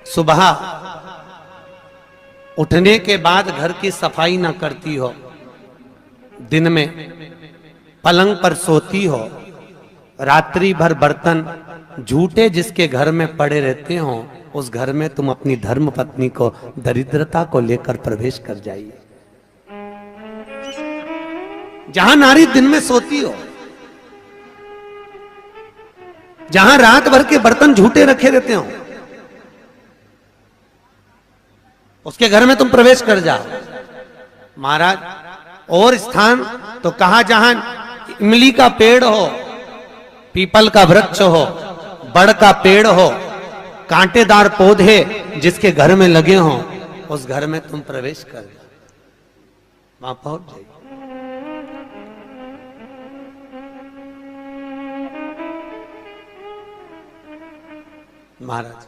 सुबह उठने के बाद घर की सफाई ना करती हो, दिन में पलंग पर सोती हो, रात्रि भर बर्तन झूठे जिसके घर में पड़े रहते हो, उस घर में तुम अपनी धर्म पत्नी को दरिद्रता को लेकर प्रवेश कर जाइए। जहां नारी दिन में सोती हो, जहां रात भर के बर्तन झूठे रखे रहते हो, उसके घर में तुम प्रवेश कर जाओ। महाराज, और स्थान तो कहां, जहां इमली का पेड़ हो, पीपल का वृक्ष हो, बड़ का पेड़ हो, कांटेदार पौधे जिसके घर में लगे हो, उस घर में तुम प्रवेश कर जाओ, वहां पहुंच जाइए। महाराज,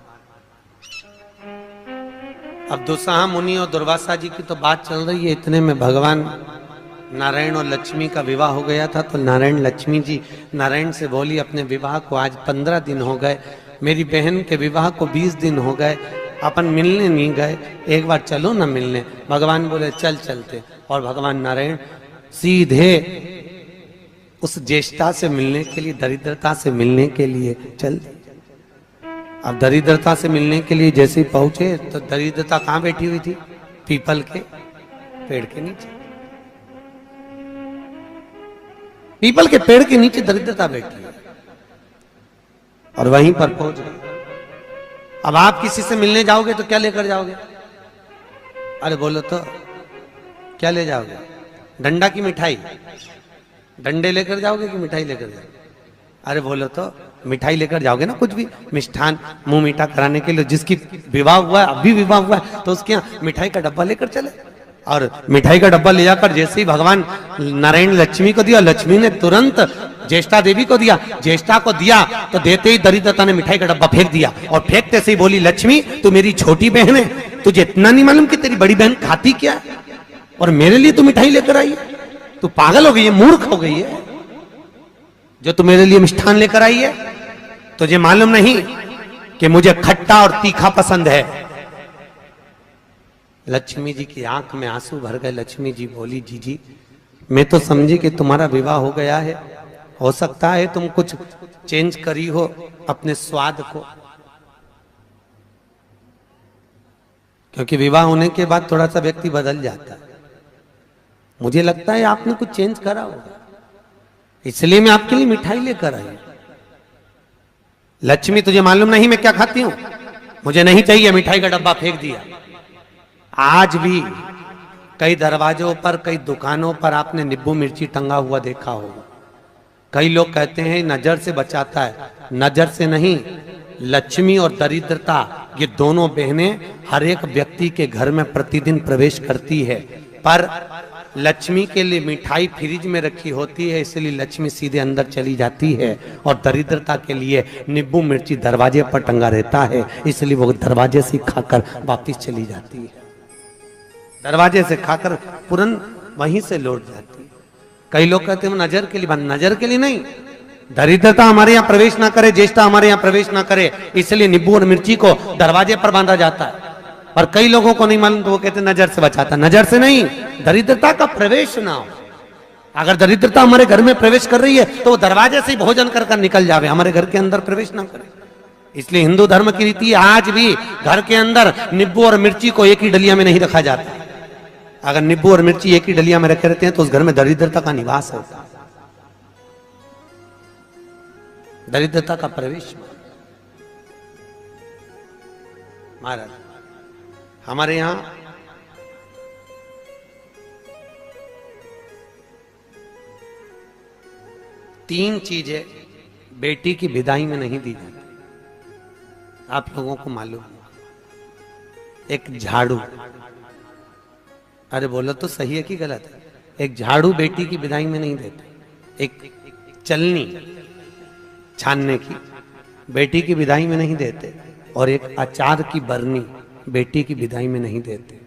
अब दुस्साह मुनि और दुर्वासा जी की तो बात चल रही है, इतने में भगवान नारायण और लक्ष्मी का विवाह हो गया था। तो नारायण लक्ष्मी जी नारायण से बोली, अपने विवाह को आज 15 दिन हो गए, मेरी बहन के विवाह को 20 दिन हो गए, अपन मिलने नहीं गए, एक बार चलो ना मिलने। भगवान बोले चल चलते, और भगवान नारायण सीधे उस ज्येष्ठा से मिलने के लिए, दरिद्रता से मिलने के लिए चल। अब दरिद्रता से मिलने के लिए जैसे ही पहुंचे तो दरिद्रता कहां बैठी हुई थी? पीपल के पेड़ के नीचे। पीपल के पेड़ के नीचे दरिद्रता बैठी है और वहीं पर पहुंच गए। अब आप किसी से मिलने जाओगे तो क्या लेकर जाओगे? अरे बोलो तो क्या ले जाओगे? डंडा की मिठाई? डंडे लेकर जाओगे कि मिठाई लेकर जाओगे? अरे बोलो तो मिठाई लेकर जाओगे ना, कुछ भी मिष्ठान मुंह मीठा कराने के लिए। जिसकी विवाह हुआ है, अभी विवाह हुआ है, तो उसके यहाँ मिठाई का डब्बा लेकर चले। और मिठाई का डब्बा ले जाकर जैसे ही भगवान नारायण लक्ष्मी को दिया, लक्ष्मी ने तुरंत ज्येष्ठा देवी को दिया। ज्येष्ठा को दिया तो देते ही दरिद्रता ने मिठाई का डब्बा फेंक दिया, और फेंकते से ही बोली, लक्ष्मी तू मेरी छोटी बहन है, तुझे इतना नहीं मालूम कि तेरी बड़ी बहन खाती क्या है, और मेरे लिए तू मिठाई लेकर आई है? तू पागल हो गई है, मूर्ख हो गई है, जो तू मेरे लिए मिष्ठान लेकर आई है। तुझे मालूम नहीं कि मुझे खट्टा और तीखा पसंद है। लक्ष्मी जी की आंख में आंसू भर गए। लक्ष्मी जी बोली, जीजी मैं तो समझी कि तुम्हारा विवाह हो गया है, हो सकता है तुम कुछ चेंज करी हो अपने स्वाद को, क्योंकि विवाह होने के बाद थोड़ा सा व्यक्ति बदल जाता है। मुझे लगता है आपने कुछ चेंज करा होगा, इसलिए मैं आपके लिए मिठाई लेकर आई। लक्ष्मी तुझे मालूम नहीं मैं क्या खाती हूं? मुझे नहीं चाहिए, मिठाई का डब्बा फेंक दिया। आज भी कई दरवाजों पर, कई दुकानों पर आपने नींबू मिर्ची टंगा हुआ देखा होगा। कई लोग कहते हैं नजर से बचाता है, नजर से नहीं, लक्ष्मी और दरिद्रता ये दोनों बहनें हर एक व्यक्ति के घर में प्रतिदिन प्रवेश करती है। पर लक्ष्मी के लिए मिठाई फ्रिज में रखी होती है, इसलिए लक्ष्मी सीधे अंदर चली जाती है, और दरिद्रता के लिए नींबू मिर्ची दरवाजे पर टंगा रहता है, इसलिए वो दरवाजे से खाकर वापिस चली जाती है। दरवाजे से खाकर तुरंत वहीं से लौट जाती है। कई लोग कहते हैं नजर के लिए, नजर के लिए नहीं, दरिद्रता हमारे यहाँ प्रवेश ना करे, ज्येष्ठा हमारे यहाँ प्रवेश ना करे, इसलिए नींबू और मिर्ची को दरवाजे पर बांधा जाता है। और कई लोगों को नहीं मालूम तो वो कहते नजर से बचाता। नजर से नहीं, दरिद्रता का प्रवेश ना हो। अगर दरिद्रता हमारे घर में प्रवेश कर रही है तो वो दरवाजे से ही भोजन कर कर निकल जावे, हमारे घर के अंदर प्रवेश ना करे। इसलिए हिंदू धर्म की रीति आज भी घर के अंदर नींबू और मिर्ची को एक ही डलिया में नहीं रखा जाता। अगर नींबू और मिर्ची एक ही डलिया में रखे रहते हैं तो उस घर में दरिद्रता का निवास होता है, दरिद्रता का प्रवेश। महाराज, हमारे यहां तीन चीजें बेटी की विदाई में नहीं दी जाती, आप लोगों को मालूम है। एक झाड़ू, अरे बोलो तो सही है कि गलत है? एक झाड़ू बेटी की विदाई में नहीं देते। एक चलनी छानने की बेटी की विदाई में नहीं देते, और एक अचार की बरनी बेटी की विदाई में नहीं देते।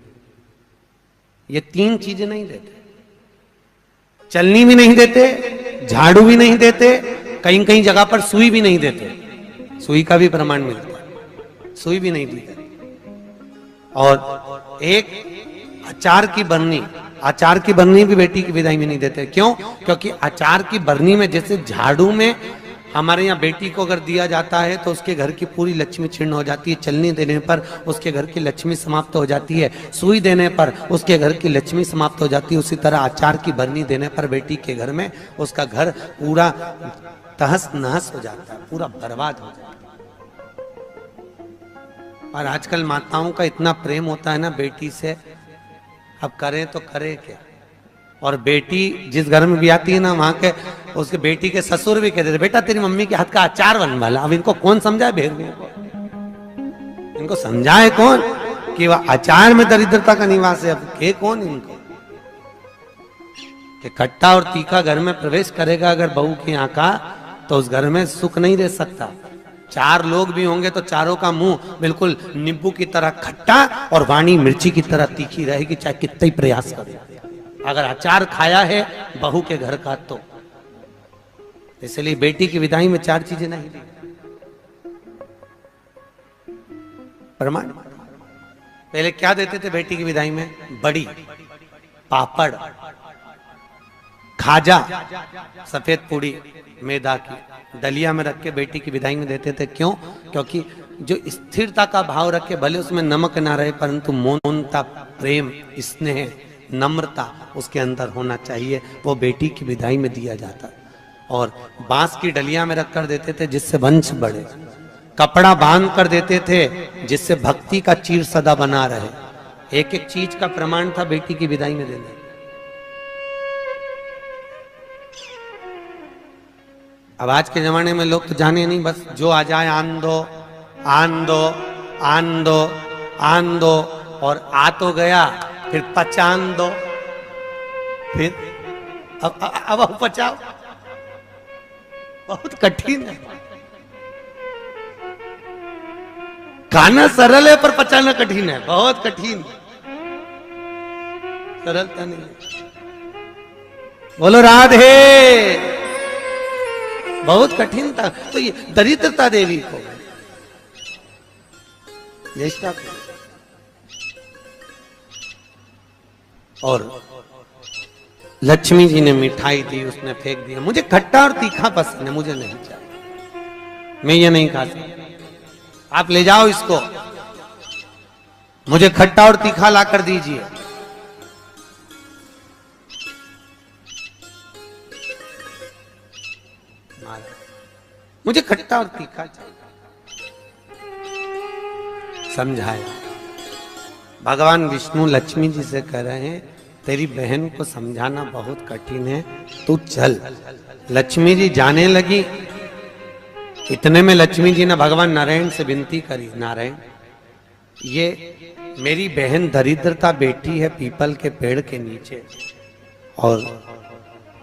ये तीन चीजें नहीं देते, चलनी भी नहीं देते, झाड़ू भी नहीं देते, कहीं कहीं जगह पर सुई भी नहीं देते। सुई का भी प्रमाण मिलता है, सुई भी नहीं दी जाती। और एक अचार की बरनी, अचार की बरनी भी बेटी की विदाई में नहीं देते। क्यों? क्योंकि अचार की बरनी में जैसे झाड़ू में हमारे यहाँ बेटी को अगर दिया जाता है तो उसके घर की पूरी लक्ष्मी छीर्ण हो जाती है, चलनी देने पर उसके घर की लक्ष्मी समाप्त हो जाती है, सुई देने पर उसके घर की लक्ष्मी समाप्त हो जाती है, उसी तरह अचार की बरनी देने पर बेटी के घर में उसका घर पूरा तहस नहस हो जाता है, पूरा बर्बाद हो जाता है। और आजकल माताओं का इतना प्रेम होता है ना बेटी से, अब करें तो करें क्या। और बेटी जिस घर में भी आती है ना, वहां के उसके बेटी के ससुर भी कहते थे बेटा तेरी मम्मी के हाथ का अचार बन वाला। अब इनको कौन समझाए भेड़ियों को, इनको समझाए कौन कि वह अचार में दरिद्रता का निवास है। अब के कौन इनको कि खट्टा और तीखा घर में प्रवेश करेगा अगर बहू के यहाँ का, तो उस घर में सुख नहीं रह सकता। चार लोग भी होंगे तो चारों का मुंह बिल्कुल नींबू की तरह खट्टा और वाणी मिर्ची की तरह तीखी रहेगी, चाहे कितना ही प्रयास करे। अगर अचार खाया है बहू के घर का तो इसलिए बेटी की विदाई में चार चीजें नहीं दी। प्रमाण पहले क्या देते थे बेटी की विदाई में? बड़ी, पापड़, खाजा, सफेद पूड़ी मैदा की दलिया में रख के बेटी की विदाई में देते थे। क्यों? क्योंकि जो स्थिरता का भाव रखे, भले उसमें नमक ना रहे परंतु मौनता, प्रेम, स्नेह, नम्रता उसके अंदर होना चाहिए, वो बेटी की विदाई में दिया जाता। और बांस की डलिया में रख कर देते थे जिससे वंश बढ़े, कपड़ा बांध कर देते थे जिससे भक्ति का चीर सदा बना रहे। एक एक चीज का प्रमाण था बेटी की विदाई में देने। अब आज के जमाने में लोग तो जाने नहीं, बस जो आ जाए आन दो आन दो आन दो आन दो, और आ तो गया फिर पचान दो, फिर अब पचाओ। बहुत कठिन है। खाना सरल है पर पचाना कठिन है, बहुत कठिन, सरलता नहीं है। बोलो राधे। बहुत कठिन था। तो ये दरिद्रता देवी को, ज्येष्ठा को, और लक्ष्मी जी ने मिठाई दी, उसने फेंक दिया। मुझे खट्टा और तीखा पसंद है, मुझे नहीं चाहिए, मैं ये नहीं खा सकता, आप ले जाओ इसको, मुझे खट्टा और तीखा ला कर दीजिए। मुझे खट्टा और तीखा चाहिए। समझाया। भगवान विष्णु लक्ष्मी जी से कह रहे हैं तेरी बहन को समझाना बहुत कठिन है, तू चल। लक्ष्मी जी जाने लगी। इतने में लक्ष्मी जी ने भगवान नारायण से विनती करी, नारायण ये मेरी बहन दरिद्रता बैठी है पीपल के पेड़ के नीचे, और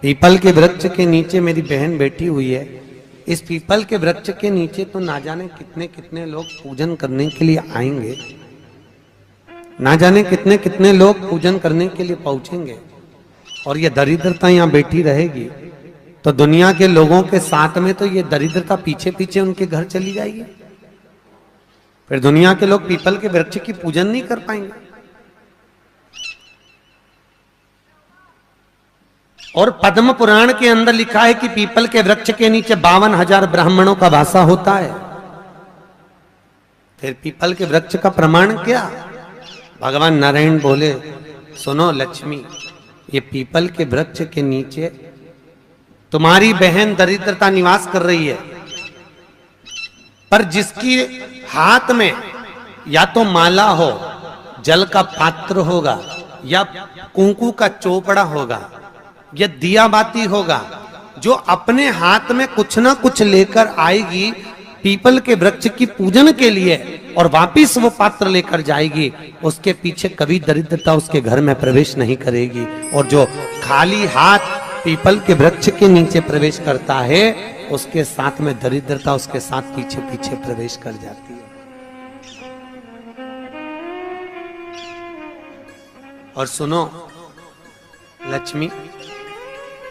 पीपल के वृक्ष के नीचे मेरी बहन बैठी हुई है। इस पीपल के वृक्ष के नीचे तो ना जाने कितने कितने लोग पूजन करने के लिए आएंगे, ना जाने कितने कितने लोग पूजन करने के लिए पहुंचेंगे, और ये दरिद्रता यहाँ बैठी रहेगी तो दुनिया के लोगों के साथ में तो ये दरिद्रता पीछे पीछे उनके घर चली जाएगी। फिर दुनिया के लोग पीपल के वृक्ष की पूजन नहीं कर पाएंगे। और पद्म पुराण के अंदर लिखा है कि पीपल के वृक्ष के नीचे 52,000 ब्राह्मणों का वासा होता है। फिर पीपल के वृक्ष का प्रमाण क्या? भगवान नारायण बोले, सुनो लक्ष्मी, ये पीपल के वृक्ष के नीचे तुम्हारी बहन दरिद्रता निवास कर रही है, पर जिसकी हाथ में या तो माला हो, जल का पात्र होगा, या कुंकू का चोपड़ा होगा, या दिया बाती होगा, जो अपने हाथ में कुछ ना कुछ लेकर आएगी पीपल के वृक्ष की पूजन के लिए और वापिस वो पात्र लेकर जाएगी, उसके पीछे कभी दरिद्रता उसके घर में प्रवेश नहीं करेगी। और जो खाली हाथ पीपल के वृक्ष के नीचे प्रवेश करता है, उसके साथ में दरिद्रता उसके साथ पीछे पीछे प्रवेश कर जाती है। और सुनो लक्ष्मी,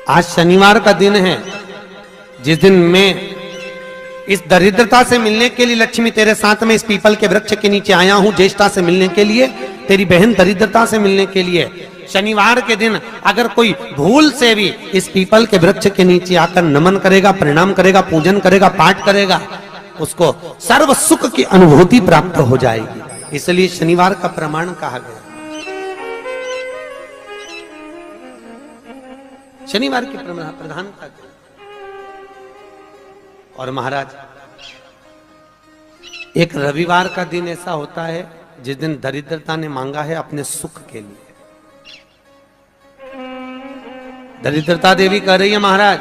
आज शनिवार का दिन है, जिस दिन मैं इस दरिद्रता से मिलने के लिए लक्ष्मी तेरे साथ में इस पीपल के वृक्ष के नीचे आया हूं, ज्येष्ठता से मिलने के लिए, तेरी बहन दरिद्रता से मिलने के लिए। शनिवार के दिन अगर कोई भूल से भी इस पीपल के वृक्ष के नीचे आकर नमन करेगा, प्रणाम करेगा, पूजन करेगा, पाठ करेगा, उसको सर्व सुख की अनुभूति प्राप्त हो जाएगी। इसलिए शनिवार का प्रमाण कहा गया। शनिवार की प्रधानता। और महाराज, एक रविवार का दिन ऐसा होता है जिस दिन दरिद्रता ने मांगा है अपने सुख के लिए। दरिद्रता देवी कह रही है, महाराज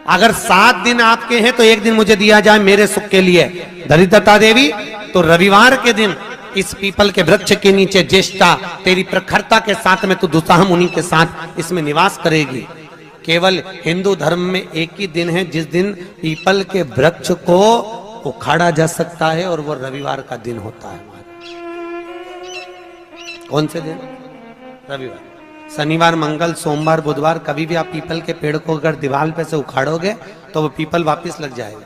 अगर 7 दिन आपके हैं तो एक दिन मुझे दिया जाए मेरे सुख के लिए। दरिद्रता देवी, तो रविवार के दिन इस पीपल के वृक्ष के नीचे ज्येष्ठता तेरी प्रखरता के साथ में तू दुसाह मुनि के साथ इसमें निवास करेगी। केवल हिंदू धर्म में एक ही दिन है जिस दिन पीपल के वृक्ष को उखाड़ा जा सकता है, और वो रविवार का दिन होता है। कौन से दिन? रविवार। शनिवार, मंगल, सोमवार, बुधवार कभी भी आप पीपल के पेड़ को अगर दीवार पे से उखाड़ोगे तो वो पीपल वापस लग जाएगा।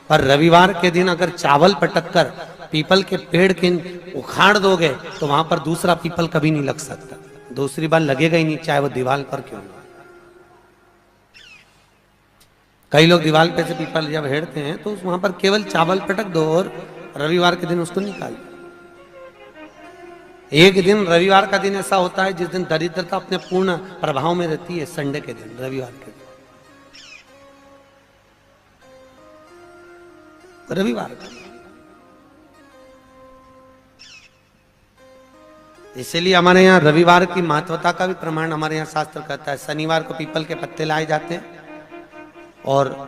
पर रविवार के दिन अगर चावल पटक कर पीपल के पेड़ के उखाड़ दोगे तो वहां पर दूसरा पीपल कभी नहीं लग सकता, दूसरी बार लगेगा ही नहीं, चाहे वो दीवार पर क्यों ना। कई लोग दीवार पे से पीपल जब हेड़ते हैं तो वहां पर केवल चावल पटक दो और रविवार के दिन उसको निकाल दो। एक दिन रविवार का दिन ऐसा होता है जिस दिन दरिद्रता अपने पूर्ण प्रभाव में रहती है, संडे के दिन, रविवार के दिन, रविवार का। इसलिए हमारे यहाँ रविवार की महत्वता का भी प्रमाण हमारे यहाँ शास्त्र कहता है। शनिवार को पीपल के पत्ते लाए जाते हैं, और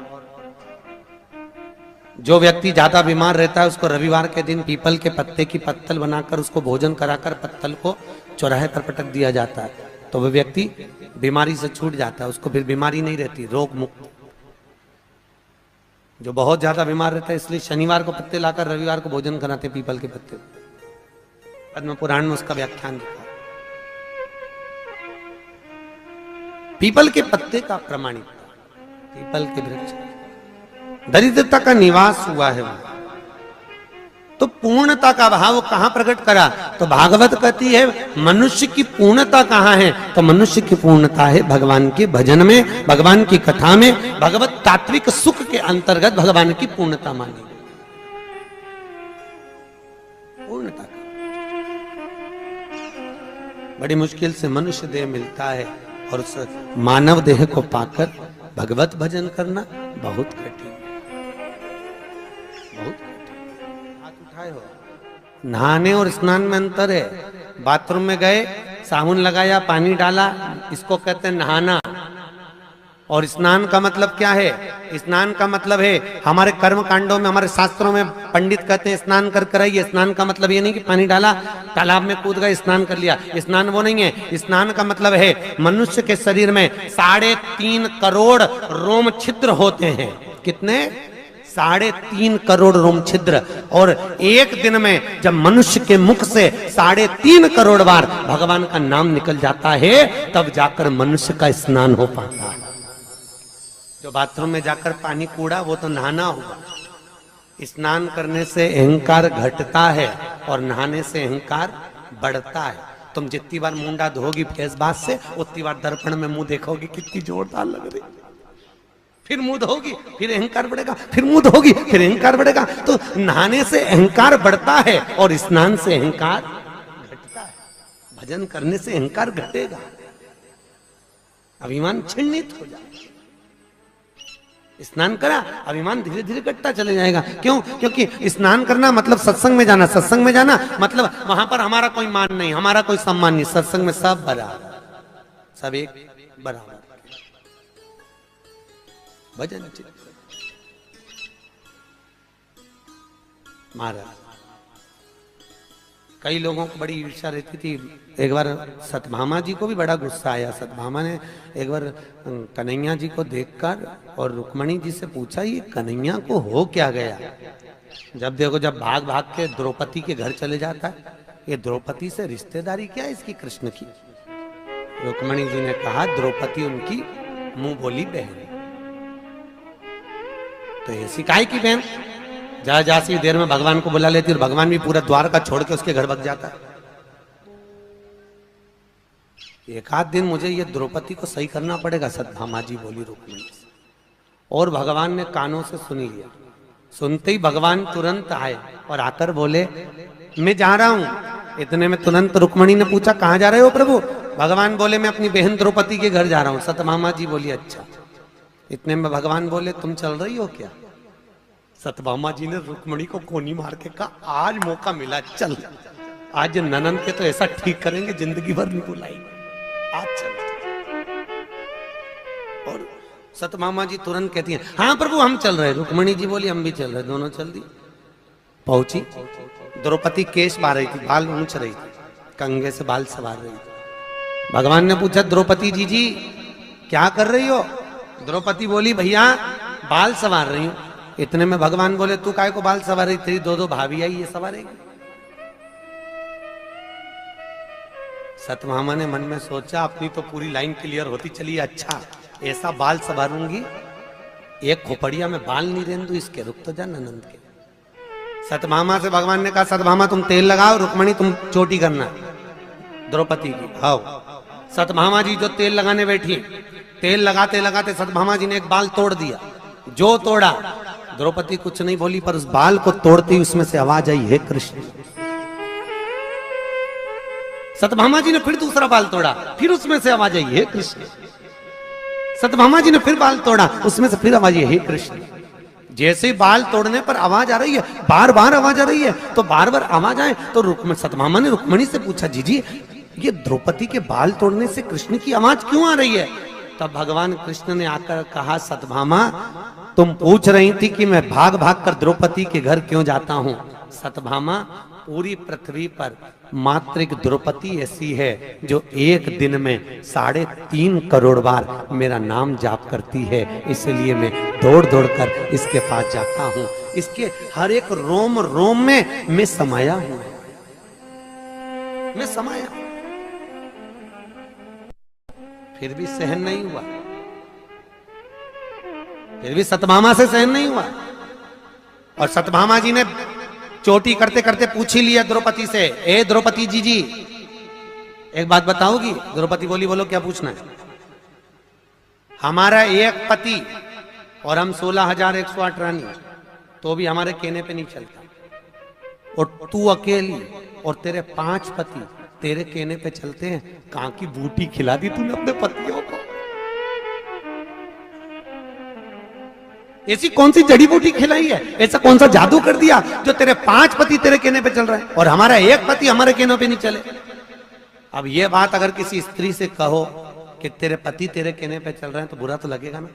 जो व्यक्ति ज्यादा बीमार रहता है उसको रविवार के दिन पीपल के पत्ते की पत्तल बनाकर उसको भोजन कराकर पत्तल को चौराहे पर पटक दिया जाता है, तो वह व्यक्ति बीमारी से छूट जाता है, उसको फिर बीमारी नहीं रहती, रोग मुक्त। जो बहुत ज्यादा बीमार रहता है इसलिए शनिवार को पत्ते लाकर रविवार को भोजन कराते पीपल के पत्ते। पद्म पुराण में उसका व्याख्यान लिखा। पीपल के पत्ते का प्रमाणित, पीपल के वृक्ष, दरिद्रता का निवास हुआ है वो। तो पूर्णता का भाव कहां प्रकट करा? तो भागवत कहती है मनुष्य की पूर्णता कहां है? तो मनुष्य की पूर्णता है भगवान के भजन में, भगवान की कथा में, भगवत तात्विक सुख के अंतर्गत भगवान की पूर्णता मानी। पूर्णता बड़ी मुश्किल से मनुष्य देह मिलता है, और उस मानव देह को पाकर भगवत भजन करना बहुत कठिन, बहुत कठिन। हाथ उठाए हो। नहाने और स्नान में अंतर है। बाथरूम में गए, साबुन लगाया, पानी डाला, इसको कहते हैं नहाना। और स्नान का मतलब क्या है? स्नान का मतलब है हमारे कर्म कांडों में, हमारे शास्त्रों में पंडित कहते हैं स्नान कर कराइए। स्नान का मतलब ये नहीं कि पानी डाला, तालाब में कूद गए, स्नान कर लिया, स्नान वो नहीं है। स्नान का मतलब है मनुष्य के शरीर में 3.5 करोड़ रोम छिद्र होते हैं। कितने? 3.5 करोड़ रोम छिद्र। और एक दिन में जब मनुष्य के मुख से 3.5 करोड़ बार भगवान का नाम निकल जाता है, तब जाकर मनुष्य का स्नान हो पाता है। जो बाथरूम में जाकर पानी कूड़ा वो तो नहाना होगा। स्नान करने से अहंकार घटता है और नहाने से अहंकार बढ़ता है। तुम जितनी बार मुंडा धोगी फेस बात से, उतनी बार दर्पण में मुंह देखोगी कितनी जोरदार लग रही, फिर मुंह धोगी, फिर अहंकार बढ़ेगा, फिर मुंह धोगी, फिर अहंकार बढ़ेगा। तो नहाने से अहंकार बढ़ता है और स्नान से अहंकार घटता है। भजन करने से अहंकार घटेगा, अभिमान छिन्नित हो जाएगा। स्नान करा, अभिमान धीरे धीरे घटता चले जाएगा। क्यों? क्योंकि स्नान करना मतलब सत्संग में जाना, सत्संग में जाना मतलब वहां पर हमारा कोई मान नहीं, हमारा कोई सम्मान नहीं। सत्संग में सब बराबर, सब एक बराबर। भजन महाराज, कई लोगों को बड़ी ईर्ष्या रहती थी। एक बार सतभामा जी को भी बड़ा गुस्सा आया। सतभामा ने एक बार कन्हैया जी को देखकर और रुक्मणी जी से पूछा, ये कन्हैया को हो क्या गया? जब देखो, जब भाग भाग के द्रौपदी के घर चले जाता है, ये द्रौपदी से रिश्तेदारी क्या है इसकी कृष्ण की? रुक्मणी जी ने कहा, द्रौपदी उनकी मुंह बोली बहन। तो ऐसी काहे की बहन, जा जा सी देर में भगवान को बुला लेती और भगवान भी पूरा द्वार का छोड़ के उसके घर भग जाता है। एक आध दिन मुझे ये द्रौपदी को सही करना पड़ेगा, सत्यभामा जी बोली रुक्मिणी से। और भगवान ने कानों से सुन लिया। सुनते ही भगवान तुरंत आए और आकर बोले मैं जा रहा हूं। इतने में तुरंत रुक्मिणी ने पूछा कहां जा रहे हो प्रभु? भगवान बोले मैं अपनी बहन द्रौपदी के घर जा रहा हूं। सत्यभामा जी बोली अच्छा। इतने में भगवान बोले तुम चल रही हो क्या? सत्यभामा जी ने रुक्मिणी को कोनी मार के कहा आज मौका मिला, चल आज ननंद के तो ऐसा ठीक करेंगे जिंदगी भर नहीं बुलाएंगे, आज चल। और सत्यभामा जी तुरंत कहती हैं हाँ प्रभु हम चल रहे। रुक्मिणी जी बोली हम भी चल रहे। दोनों चल दी। पहुंची, द्रौपदी केश बार रही थी, बाल ऊंच रही थी, कंघे से बाल सवार रही थी। भगवान ने पूछा द्रौपदी जी क्या कर रही हो? द्रौपदी बोली भैया बाल सवार रही हूं। इतने में भगवान बोले तू काय को बाल सवार रही? तेरी दो भाभी आई, ये सवारेगी। सत्यभामा ने मन में सोचा अपनी तो पूरी लाइन क्लियर होती चली, अच्छा ऐसा बाल सवारूंगी, एक खोपड़िया में बाल नहीं रहने दूं इसके, रुक तो जा ननंद के। सत्यभामा से भगवान ने कहा सत्यभामा तुम तेल लगाओ, रुक्मिणी तुम चोटी करना द्रौपदी की। आओ। सत्यभामा जी जो तेल लगाने बैठी, तेल लगाते लगाते सत्यभामा जी ने एक बाल तोड़ दिया। जो तोड़ा, द्रौपदी कुछ नहीं बोली, पर उस बाल को तोड़ते ही उसमें से आवाज आई हे कृष्ण। सत्यभामा जी ने फिर दूसरा बाल तोड़ा, फिर उसमें से आवाज आई हे कृष्ण। सत्यभामा जी ने फिर बाल तोड़ा, उसमें से फिर आवाज आई हे कृष्ण। जैसे ही बाल तोड़ने पर आवाज आ रही है, बार बार आवाज आ रही है, तो बार बार आवाज आए तो सत्यभामा ने रुक्मिणी से पूछा जी ये द्रौपदी के बाल तोड़ने से कृष्ण की आवाज क्यों आ रही है? तब भगवान कृष्ण ने आकर कहा सत्यभामा तुम पूछ रही थी कि मैं भाग भाग कर द्रौपदी के घर क्यों जाता हूं। सत्यभामा पूरी पृथ्वी पर मात्र एक द्रौपदी ऐसी है जो एक दिन में 3.5 करोड़ बार मेरा नाम जाप करती है, इसलिए मैं दौड़ दौड़ कर इसके पास जाता हूं। इसके हर एक रोम रोम में मैं समाया हूं, मैं समाया हूं। फिर भी सहन नहीं हुआ, फिर भी सत्यभामा से सहन नहीं हुआ। और सत्यभामा जी ने चोटी करते करते पूछ ही लिया द्रौपदी से, ए द्रौपदी जी एक बात बताओगी? द्रौपदी बोली बोलो क्या पूछना है? हमारा एक पति और हम 16,108 रानी, तो भी हमारे कहने पे नहीं चलता। और तू अकेली और तेरे 5 पति तेरे कहने पे चलते हैं। कहां की बूटी खिला दी तूने अपने पतियों को? ऐसी कौन सी जड़ी बूटी खिलाई है? ऐसा कौन सा जादू कर दिया जो तेरे 5 पति तेरे कहने पे चल रहे हैं और हमारा एक पति हमारे कहने पे नहीं चले? अब ये बात अगर किसी स्त्री से कहो कि तेरे पति तेरे कहने पे चल रहे हैं तो बुरा तो लगेगा ना,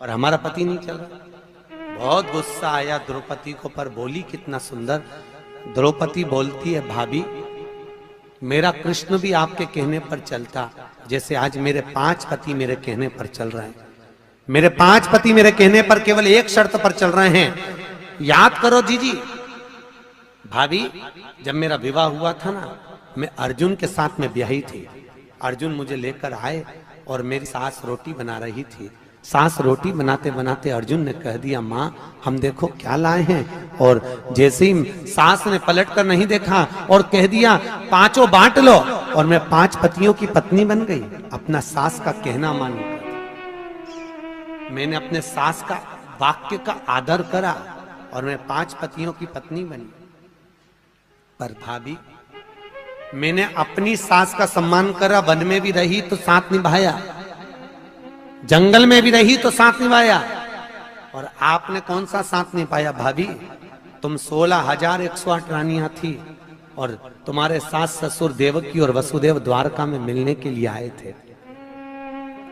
और हमारा पति नहीं चल रहा। बहुत गुस्सा आया द्रौपदी को, पर बोली कितना सुंदर। द्रौपदी बोलती है भाभी मेरा कृष्ण भी आपके कहने पर चलता, जैसे आज मेरे 5 पति मेरे कहने पर चल रहे हैं। मेरे 5 पति मेरे कहने पर केवल एक शर्त पर चल रहे हैं। याद करो जी भाभी, जब मेरा विवाह हुआ था ना, मैं अर्जुन के साथ में ब्याही थी। अर्जुन मुझे लेकर आए और मेरी सास रोटी बना रही थी। सास रोटी बनाते बनाते अर्जुन ने कह दिया माँ हम देखो क्या लाए हैं, और जैसे ही सास ने पलट कर नहीं देखा और कह दिया 5 बांट लो, और मैं 5 पतियों की पत्नी बन गई। अपना सास का कहना मानकर मैंने अपने सास का वाक्य का आदर करा और मैं 5 पतियों की पत्नी बनी। पर भाभी मैंने अपनी सास का सम्मान करा, वन में भी रही तो साथ निभाया, जंगल में भी रही तो साथ निभाया, और आपने कौन सा साथ निभाया भाभी? तुम 16,108 रानियां थी और तुम्हारे सास ससुर देवकी और वसुदेव द्वारका में मिलने के लिए आए थे।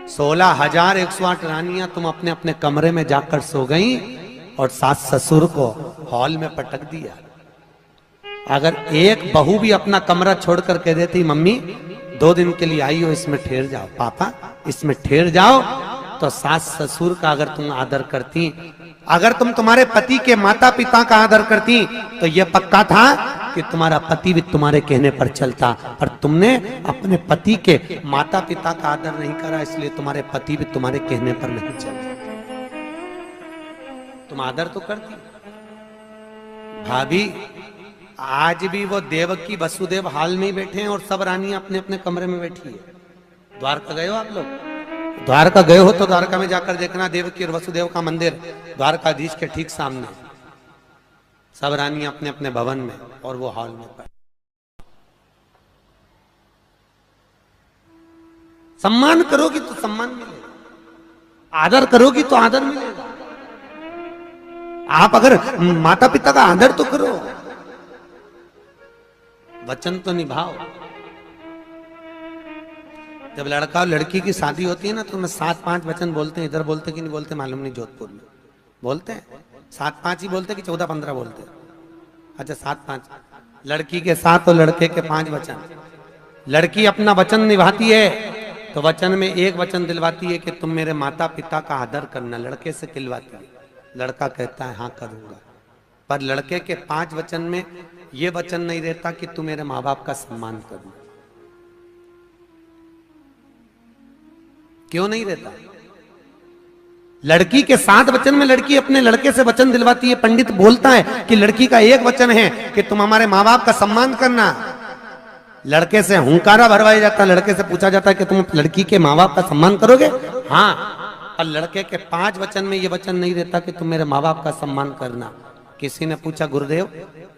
16,108 रानियां तुम अपने अपने कमरे में जाकर सो गई और सास ससुर को हॉल में पटक दिया। अगर एक बहू भी अपना कमरा छोड़कर कह देती मम्मी 2 दिन के लिए आई हो, इसमें ठहर जाओ, पापा इसमें ठहर जाओ, तो सास ससुर का अगर तुम आदर करती, अगर तुम तुम्हारे पति के माता पिता का आदर करती, तो यह पक्का था कि तुम्हारा पति भी तुम्हारे कहने पर चलता। पर तुमने अपने पति के माता पिता का आदर नहीं करा, इसलिए तुम्हारे पति भी तुम्हारे कहने पर नहीं चलते। तुम आदर तो करती। भाभी आज भी वो देवकी वसुदेव हाल में ही बैठे हैं और सब रानियां अपने अपने कमरे में बैठी है। द्वारका गए हो आप लोग? द्वारका गए हो तो द्वारका में जाकर देखना, देवकी और वसुदेव का मंदिर द्वारकाधीश के ठीक सामने, सब रानियां अपने अपने भवन में और वो हॉल में पड़े। सम्मान करोगी तो सम्मान मिलेगा, आदर करोगी तो आदर मिलेगा। आप अगर माता पिता का आदर तो करो, वचन तो निभाओ। जब लड़का और लड़की की शादी होती है ना तो मैं 7-5 वचन बोलते हैं। इधर बोलते कि नहीं बोलते मालूम नहीं, जोधपुर में बोलते हैं 7-5 ही बोलते कि 14-15 बोलते हैं। अच्छा 7-5, लड़की के 7 और लड़के के 5 वचन। लड़की अपना वचन निभाती है तो वचन में एक वचन दिलवाती है कि तुम मेरे माता पिता का आदर करना, लड़के से दिलवाती है। लड़का कहता है हाँ करूंगा, पर लड़के के 5 वचन में यह वचन नहीं रहता कि तू मेरे माँ बाप का सम्मान करना। क्यों नहीं रहता? लड़की के 7 वचन में लड़की अपने लड़के से वचन दिलवाती है। पंडित बोलता है कि लड़की का एक वचन है कि तुम हमारे माँ बाप का सम्मान करना। लड़के से हुंकारा भरवाया जाता है, लड़के से पूछा जाता है कि तुम लड़की के माँ बाप का सम्मान करोगे? हाँ। और लड़के के 5 वचन में यह वचन नहीं रहता कि तुम मेरे माँ बाप का सम्मान करना। किसी ने पूछा गुरुदेव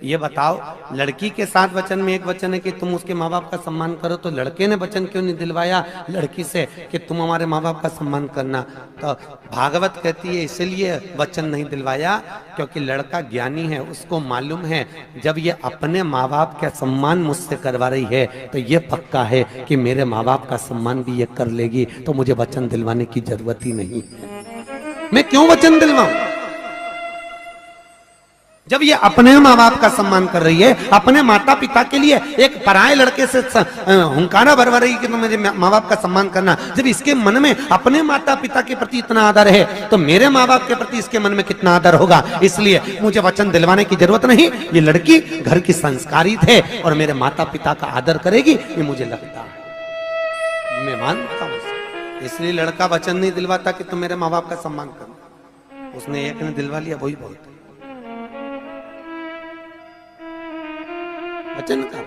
ये बताओ, लड़की के 7 वचन में एक वचन है कि तुम उसके माँ बाप का सम्मान करो, तो लड़के ने वचन क्यों नहीं दिलवाया लड़की से कि तुम हमारे माँ बाप का सम्मान करना? तो भागवत कहती है इसलिए वचन नहीं दिलवाया क्योंकि लड़का ज्ञानी है, उसको मालूम है जब ये अपने माँ बाप का सम्मान मुझसे करवा रही है तो ये पक्का है कि मेरे माँ बाप का सम्मान भी ये कर लेगी, तो मुझे वचन दिलवाने की जरूरत ही नहीं है। मैं क्यों वचन दिलवाऊं? जब ये अपने माँ बाप का सम्मान कर रही है, अपने माता पिता के लिए एक पराये लड़के से हुंकारा भरवा रही है कि तुम मेरे माँ बाप का सम्मान करना, जब इसके मन में अपने माता पिता के प्रति इतना आदर है तो मेरे माँ बाप के प्रति इसके मन में कितना आदर होगा। इसलिए मुझे वचन दिलवाने की जरूरत नहीं। ये लड़की घर की संस्कारित है और मेरे माता पिता का आदर करेगी, ये मुझे लगता है, मैं मानता हूं। इसलिए लड़का वचन नहीं दिलवाता कि तुम मेरे माँ बाप का सम्मान करना। उसने एक ने दिलवा लिया, वही बोलता वचन का।